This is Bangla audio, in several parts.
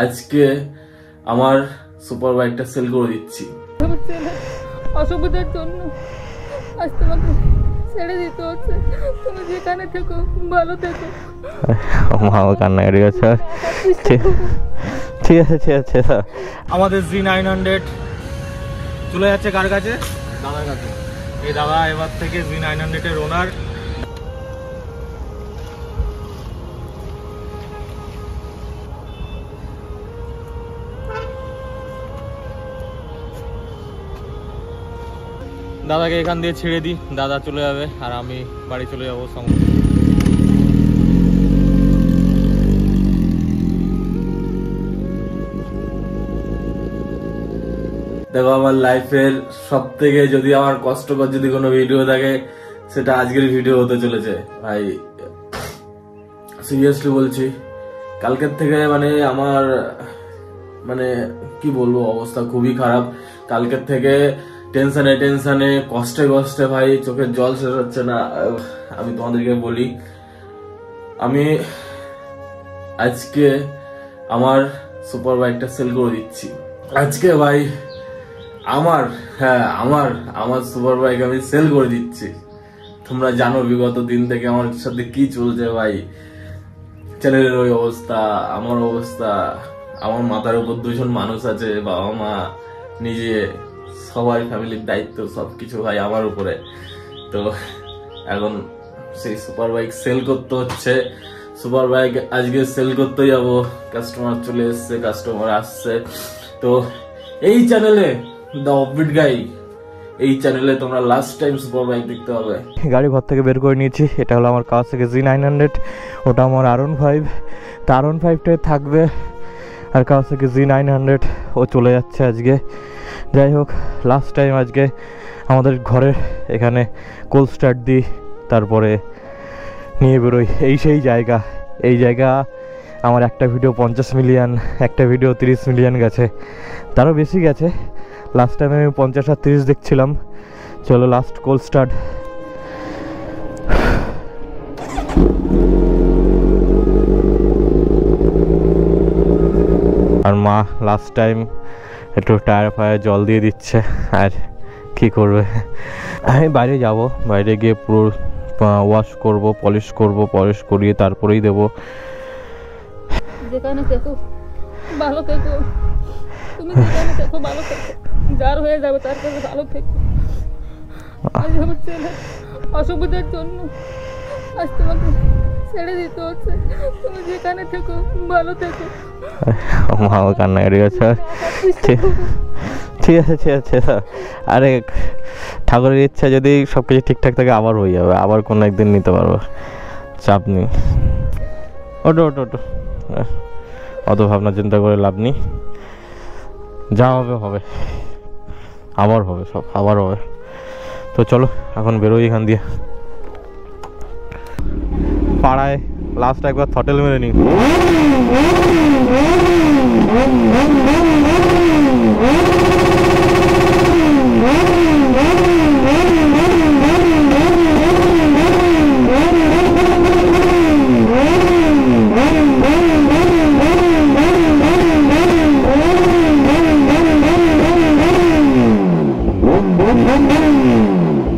আজকে আমার সুপার বাইকটা সেল করে দিচ্ছি। অসুবিধার জন্য আজ তোমাকে ছেড়ে দিতে হচ্ছে। তুমি যেখানে থেকো ভালো থেকো। মাও কান্নাকাটি করছে। ঠিক আছে ঠিক আছে। আমাদের Z900 চলে যাচ্ছে কার কাছে? দাদার কাছে। এই দাদা এবার থেকে Z900 এর ওনার। দাদাকে এখান দিয়ে ছেড়ে দিই, দাদা চলে যাবে আর আমি বাড়ি চলে যাবো। দেখো, আমার লাইফের সব থেকে যদি আমার কষ্টকর যদি কোনো ভিডিও থাকে সেটা আজকের ভিডিও হতে চলেছে ভাই। সিরিয়াসলি বলছি, কালকের থেকে মানে আমার মানে কি বলবো, অবস্থা খুবই খারাপ। কালকের থেকে টেনশনে কষ্টে ভাই চোখের জল শেষ হচ্ছে না। আমি তোমাদেরকে বলি, আমি আজকে আমার সুপার বাইকটা সেল করে দিচ্ছি। আজকে ভাই আমার সুপার বাইক আমি সেল করে দিচ্ছি। তোমরা জানো বিগত দিন থেকে আমার সাথে কি চলছে ভাই। চ্যানেলের ওই অবস্থা, আমার অবস্থা, আমার মাথার উপর দুজন মানুষ আছে, বাবা মা, নিজে, সবাই, ফ্যামিলির দায়িত্ব সবকিছু ভাই আমার উপরে। তো এখন সেই সুপার বাইক সেল করতে হচ্ছে। সুপার বাইক আজকে সেল করতে যাবো, কাস্টমার চলে এসছে, কাস্টমার আসছে। তো এই চ্যানেলে দ্য অফবিট গাই, এই চ্যানেলে তোমরা লাস্ট টাইম সুপার বাইক দেখতে পাবে। গাড়ি ঘর থেকে বের করে নিয়েছি। এটা হলো আমার কাছ থেকে Z900, ওটা আমার R15। তা R15টাই থাকবে আর কাছ থেকে Z900 ও চলে যাচ্ছে আজকে। যাই হোক, লাস্ট টাইম আজকে আমাদের ঘরের এখানে কোল্ড স্টার্ট দিই, তারপরে নিয়ে বেরোই। সেই জায়গা, এই জায়গা আমার একটা ভিডিও 50 মিলিয়ন, একটা ভিডিও 30 মিলিয়ন গেছে, তারও বেশি গেছে। লাস্ট টাইমে আমি 50 আর 30 দেখছিলাম। চলো লাস্ট কোল্ড স্টার্ট। আর মা লাস্ট টাইম একটু টায়ার ফায়ার জল দিয়ে দিচ্ছে। আর কি করবে, আমি বাইরে যাব, বাইরে গিয়ে পুরো ওয়াশ করব, পলিশ করিয়ে তারপরেই দেবো। যেখানে থেকো ভালো থেকো। তুমি যেখানে থেকো ভালো থেকো। যার হয়ে যাবে তার কাছে ভালো থেকো। আজ আমার ছেলে অসুবিধার জন্য আজ তোমাকে ছেড়ে দিতে হচ্ছে। তুমি যেখানে থেকো ভালো থেকো। মাও কান্নাকাটি করছে। ঠিক আছে। আরে ঠাকুরের ইচ্ছা যদি সবকিছু ঠিকঠাক থাকে আবার হয়ে যাবে, আবার কোনো একদিন নিতে পারবো, চাপ নেই। ওটো অত ভাবনা চিন্তা করে লাভ নেই। যা হবে, আবার হবে, সব আবার হবে। তো চলো এখন বেরোই এখান দিয়ে। পাড়ায় লাস্ট একবার থটেল মেরে নিই।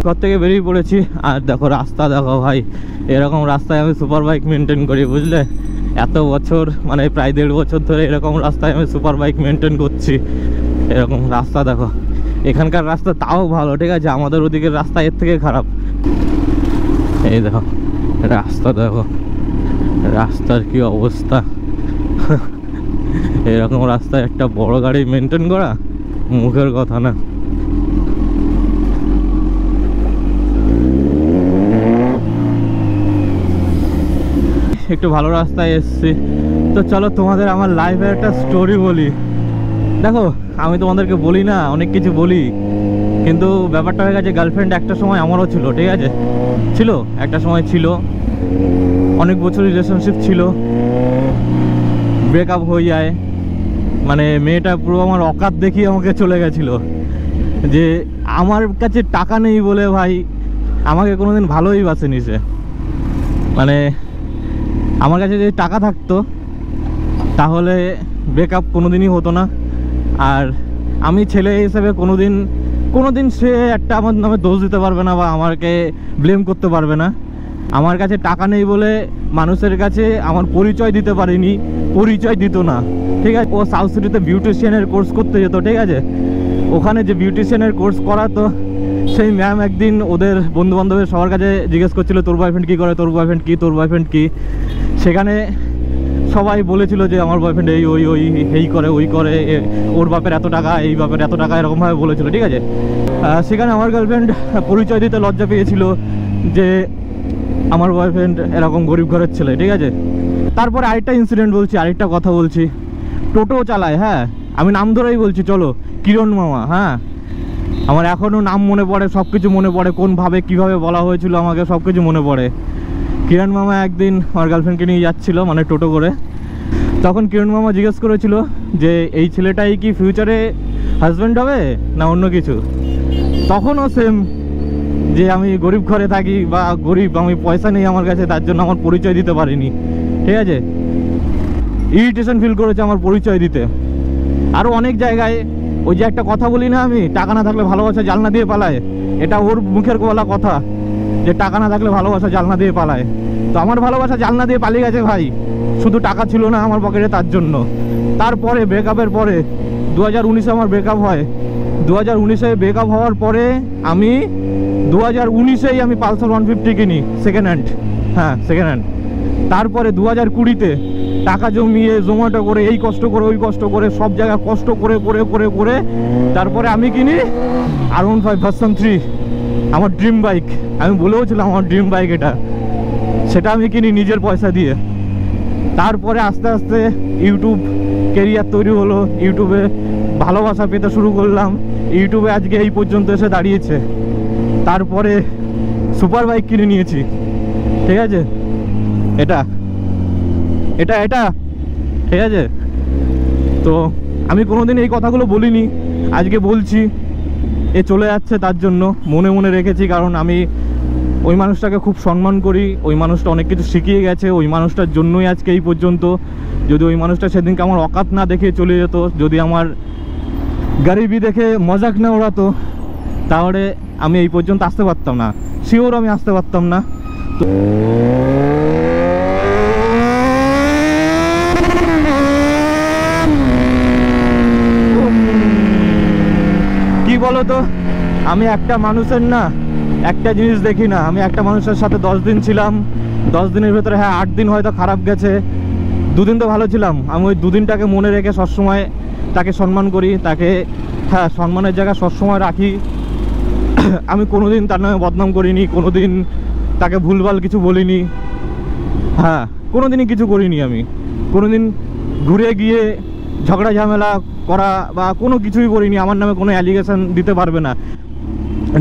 ঘর থেকে বেরিয়ে পড়েছি। আর দেখো রাস্তা দেখো ভাই, এরকম রাস্তায় আমি সুপার বাইক মেনটেন করি, বুঝলে। এত বছর মানে প্রায় 1.5 বছর ধরে এরকম রাস্তায় আমি সুপার বাইক মেনটেন করছি। এরকম রাস্তা দেখো, এখানকার রাস্তা তাও ভালো, ঠিক আছে, আমাদের ওদিকের রাস্তা এর থেকে খারাপ। এই দেখো রাস্তা, দেখো রাস্তার কি অবস্থা। এরকম রাস্তায় একটা বড় গাড়ি মেনটেন করা মুখের কথা না। একটু ভালো রাস্তায় এসছি। তো চলো তোমাদের আমার লাইফের একটা স্টোরি বলি। দেখো আমি তোমাদেরকে বলি না, অনেক কিছু বলি, কিন্তু ব্যাপারটা হয়ে গেছে গার্লফ্রেন্ড একটা সময় আমারও ছিল, ঠিক আছে, ছিল একটা সময়, ছিল অনেক বছর রিলেশনশিপ ছিল, ব্রেকআপ হয়ে যায়। মানে মেয়েটা পুরো আমার অকাত দেখিয়ে আমাকে চলে গেছিলো, যে আমার কাছে টাকা নেই বলে ভাই আমাকে কোনোদিন ভালোই বাসেনি সে। মানে আমার কাছে যদি টাকা থাকতো তাহলে ব্রেকআপ কোনোদিনই হতো না। আর আমি ছেলে হিসেবে কোনোদিন সে একটা আমার নামে দোষ দিতে পারবে না বা আমাকে ব্লেম করতে পারবে না। আমার কাছে টাকা নেই বলে মানুষের কাছে আমার পরিচয় দিতে পারিনি, পরিচয় দিত না, ঠিক আছে। ও সাউথ সিটিতে বিউটিশিয়ানের কোর্স করতে যেত, ঠিক আছে। ওখানে যে বিউটিশিয়ানের কোর্স করাতো, সেই ম্যাম একদিন ওদের বন্ধুবান্ধবের সবার কাছে জিজ্ঞেস করছিল তোর বয়ফ্রেন্ড কী করে, তোর বয়ফ্রেন্ড কী, তোর বয়ফ্রেন্ড কী। সেখানে সবাই বলেছিল যে আমার বয়ফ্রেন্ড এই করে ওই করে, ওর বাপের এত টাকা, এই বাপের এত টাকা, এরকমভাবে বলেছিল, ঠিক আছে। সেখানে আমার গার্লফ্রেন্ড পরিচয় দিতে লজ্জা পেয়েছিল যে আমার বয়ফ্রেন্ড এরকম গরিব ঘরের ছেলে, ঠিক আছে। তারপরে আরেকটা ইনসিডেন্ট বলছি, আরেকটা কথা বলছি। টোটো চালায়, হ্যাঁ, আমি নাম ধরেই বলছি, চলো, কিরণ মামা। হ্যাঁ, আমার এখনও নাম মনে পড়ে, সব কিছু মনে পড়ে, কোনভাবে কীভাবে বলা হয়েছিল আমাকে, সব কিছু মনে পড়ে। কিরণ মামা একদিন আমার গার্লফ্রেন্ডকে নিয়ে যাচ্ছিলো, মানে টোটো করে। তখন কিরণ মামা জিজ্ঞেস করেছিল যে এই ছেলেটাই কি ফিউচারে হাজব্যান্ড হবে না অন্য কিছু। তখনও সেম, যে আমি গরিব ঘরে থাকি বা গরিব, আমি পয়সা নেই আমার কাছে, তার জন্য আমার পরিচয় দিতে পারিনি, ঠিক আছে। ইরিটেশন ফিল করেছে আমার পরিচয় দিতে। আরও অনেক জায়গায় ওই যে একটা কথা বলি না আমি, টাকা না থাকলে ভালোবাসা জানলা দিয়ে পালায়, এটা ওর মুখের বলা কথা, যে টাকা না থাকলে ভালোবাসা জানলা দিয়ে পালায়। তো আমার ভালোবাসা জানলা দিয়ে পালিয়ে গেছে ভাই, শুধু টাকা ছিল না আমার পকেটে, তার জন্য। তারপরে ব্রেকআপের পরে 2019-এ আমার ব্রেকআপ হয়। 2019-এ ব্রেকআপ হওয়ার পরে আমি 2019-এই আমি পালসার 150 কিনি, সেকেন্ড হ্যান্ড, হ্যাঁ সেকেন্ড হ্যান্ড। তারপরে 2020-তে টাকা জমিয়ে জোম্যাটো করে, এই কষ্ট করে ওই কষ্ট করে, সব জায়গায় কষ্ট করে করে করে করে তারপরে আমি কিনি R15 ভার্সন 3, আমার ড্রিম বাইক। আমি বলেও ছিলাম আমার ড্রিম বাইক এটা, সেটা আমি কিনি নিজের পয়সা দিয়ে। তারপরে আস্তে আস্তে ইউটিউব কেরিয়ার তৈরি হলো, ইউটিউবে ভালোবাসা পেতে শুরু করলাম, ইউটিউবে আজকে এই পর্যন্ত এসে দাঁড়িয়েছে। তারপরে সুপার বাইক কিনে নিয়েছি, ঠিক আছে, এটা এটা এটা ঠিক আছে। তো আমি কোনোদিন এই কথাগুলো বলিনি, আজকে বলছি। এ চলে যাচ্ছে তার জন্য মনে মনে রেখেছি, কারণ আমি ওই মানুষটাকে খুব সম্মান করি, ওই মানুষটা অনেক কিছু শিখিয়ে গেছে, ওই মানুষটার জন্যই আজকে এই পর্যন্ত। যদি ওই মানুষটা সেদিনকে আমার অকাত না দেখে চলে যেত, যদি আমার গরিবি দেখে মজাক না ওড়াতো, তাহলে আমি এই পর্যন্ত আসতে পারতাম না, শিওর আমি আসতে পারতাম না। তো কি বলো তো, আমি একটা মানুষের না একটা জিনিস দেখি না। আমি একটা মানুষের সাথে 10 দিন ছিলাম, 10 দিনের ভেতরে হ্যাঁ 8 দিন হয়তো খারাপ গেছে, 2 দিন তো ভালো ছিলাম। আমি ওই 2 দিনটাকে মনে রেখে সবসময় তাকে সম্মান করি, তাকে হ্যাঁ সম্মানের জায়গা সবসময় রাখি। আমি কোনোদিন তার নামে বদনাম করিনি, কোনোদিন তাকে ভুলভাল কিছু বলিনি, হ্যাঁ কোনোদিনই কিছু করিনি। আমি কোনোদিন ঘুরে গিয়ে ঝগড়া ঝামেলা করা বা কোনো কিছুই করিনি। আমার নামে কোনো অ্যালিগেশন দিতে পারবে না।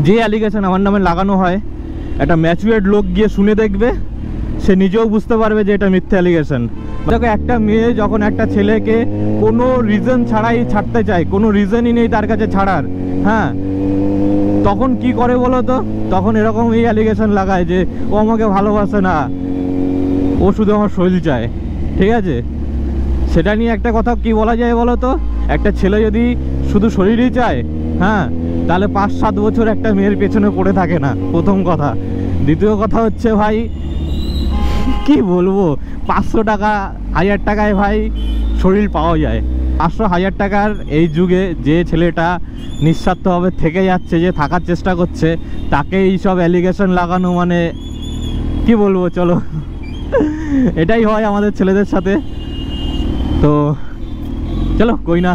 যে অ্যালিগেশন আমার নামে লাগানো হয়, একটা ম্যাচুয়ার্ড লোক গিয়ে শুনে দেখবে, সে নিজেও বুঝতে পারবে যে এটা মিথ্যা অ্যালিগেশন। দেখো, একটা মেয়ে যখন একটা ছেলেকে কোনো রিজন ছাড়াই ছাড়তে চায়, কোনো রিজনই নেই তার কাছে ছাড়ার, হ্যাঁ, তখন কি করে বলো তো, তখন এরকম এই অ্যালিগেশন লাগায় যে ও আমাকে ভালোবাসে না, ও শুধু আমার শরীর চায়, ঠিক আছে। সেটা নিয়ে একটা কথা কি বলা যায় বলো তো, একটা ছেলে যদি শুধু শরীরই চায়, হ্যাঁ, তাহলে 5-7 বছর একটা মেয়ের পেছনে পড়ে থাকে না, প্রথম কথা। দ্বিতীয় কথা হচ্ছে ভাই, কি বলবো, 500 টাকা 1000 টাকায় ভাই শরীর পাওয়া যায়। 500-1000 টাকার এই যুগে যে ছেলেটা নিঃস্বার্থভাবে থেকে যাচ্ছে, যে থাকার চেষ্টা করছে, তাকে এইসব অ্যালিগেশন লাগানো মানে কি বলবো, চলো এটাই হয় আমাদের ছেলেদের সাথে। তো চলো কই না।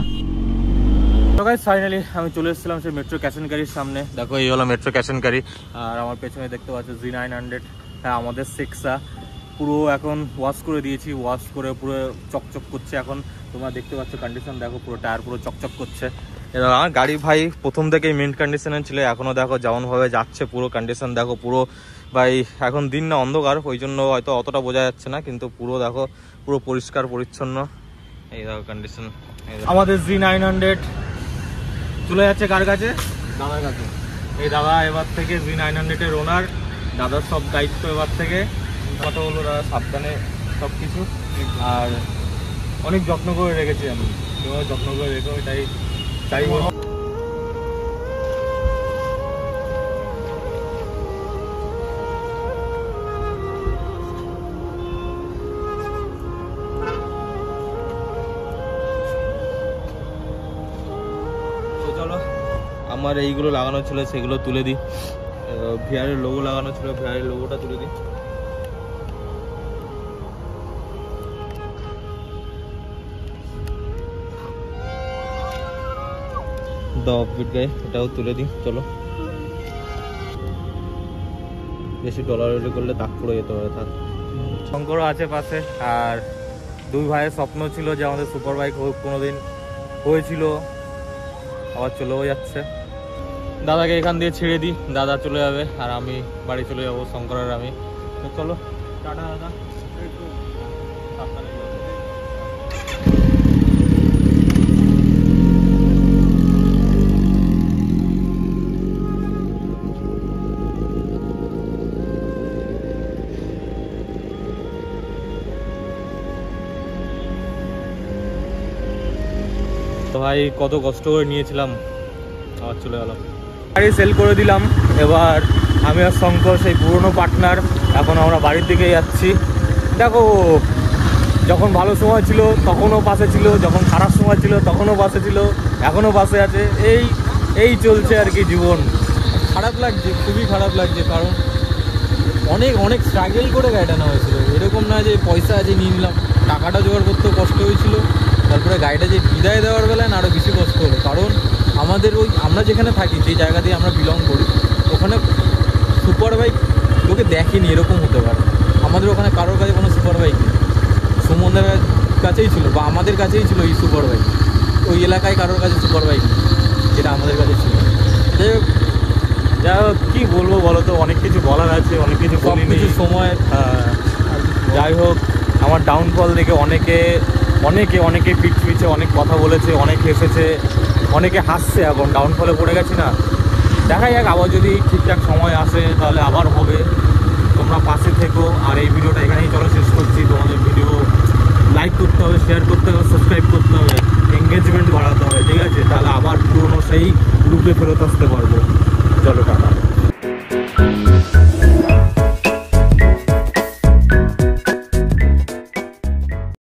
তো গাইস ফাইনালি আমি চলে এসেছিলাম সেই মেট্রো ক্যাশ এন্ড ক্যারির সামনে। দেখো এই হলো মেট্রো ক্যাশ এন্ড ক্যারি, আর আমার পেছনে দেখতে পাচ্ছ Z900, হ্যাঁ আমাদের সিক্সা। পুরো এখন ওয়াশ করে দিয়েছি, ওয়াশ করে পুরো চকচক করছে এখন। তোমরা দেখতে পাচ্ছ কন্ডিশন দেখো, পুরো টায়ার পুরো চকচক করছে। এবার আমার গাড়ি ভাই প্রথম থেকেই মিন্ট কন্ডিশনে ছিল, এখনও দেখো যেমনভাবে যাচ্ছে, পুরো কন্ডিশন দেখো পুরো ভাই। এখন দিন না অন্ধকার, ওই জন্য হয়তো অতটা বোঝা যাচ্ছে না, কিন্তু পুরো দেখো পুরো পরিষ্কার পরিচ্ছন্ন। এই দেখো কন্ডিশন। আমাদের Z900 চলে যাচ্ছে কার কাছে? দাদার কাছে। এই দাদা এবার থেকে Z900 এর ওনার, দাদার সব দায়িত্ব এবার থেকে। কথা হলো দাদা সাবধানে সব কিছু। আর অনেক যত্ন করে রেখেছি আমি, তোমরা যত্ন করে রেখো, এটাই চাইবো। তো চলো, আমার এইগুলো লাগানো ছিল সেগুলো তুলে দিই। ভিআরের লোগো লাগানো ছিল, ভিআরের লোগোটা তুলে দিই। এটাও তুলে দিই। চলো, বেশি ডলার করলে তাক পড়ে যেতে পারে। থাক, শঙ্করও আছে পাশে। আর দুই ভাইয়ের স্বপ্ন ছিল যে আমাদের সুপার বাইক কোনোদিন হয়েছিল, আবার চলেও যাচ্ছে। দাদাকে এখান দিয়ে ছেড়ে দিই, দাদা চলে যাবে আর আমি বাড়ি চলে যাবো, শঙ্কর আর আমি। তো চলো, টাটা দাদা। তো ভাই কত কষ্ট করে নিয়েছিলাম, আবার চলে গেলাম। গাড়ি সেল করে দিলাম। এবার আমি আর শঙ্কর সেই পুরনো পার্টনার, এখন আমরা বাড়ির দিকে যাচ্ছি। দেখো, যখন ভালো সময় ছিল তখনও পাশে ছিল, যখন খারাপ সময় ছিল তখনও পাশে ছিল, এখনও পাশে আছে। এই চলছে আর কি জীবন। খারাপ লাগছে, খুবই খারাপ লাগছে, কারণ অনেক স্ট্রাগল করে গাড়িটা নেওয়া হয়েছিল। এরকম না যে পয়সা আছে নিয়ে নিলাম, টাকাটা জোগাড় করতেও কষ্ট হয়েছিল। তারপরে গাড়িটা যে বিদায় দেওয়ার বেলায় না আরও বেশি কষ্ট হলো, কারণ আমাদের আমরা যেখানে থাকি, যে জায়গা দিয়ে আমরা বিলং করি, ওখানে সুপার বাইক লোকে দেখেনি, এরকম হতে পারে। আমাদের ওখানে কারোর কাছে কোনো সুপার বাইক নেই। সুমনদের কাছেই ছিল বা আমাদের কাছেই ছিল এই সুপার বাইক। ওই এলাকায় কারোর কাছে সুপার বাইক নেই, যেটা আমাদের কাছে ছিল। যা কী বলবো বলো তো, অনেক কিছু বলার আছে, অনেক কিছু কিছু সময়। যাই হোক, আমার ডাউনফল দেখে অনেকে পিছে অনেক কথা বলেছে, অনেক হেসেছে, অনেকে হাসছে। এখন ডাউনফলে পড়ে গেছি না, দেখা যাক আবার যদি ঠিকঠাক সময় আসে তাহলে আবার হবে। তোমরা পাশে থেকো। আর এই ভিডিওটা এখানেই চলো শেষ করছি। তোমাদের ভিডিও লাইক করতে হবে, শেয়ার করতে হবে, সাবস্ক্রাইব করতে হবে, এঙ্গেজমেন্ট বাড়াতে হবে, ঠিক আছে? তাহলে আবার পুরোনো সেই রূপে ফেরত আসতে পারবো।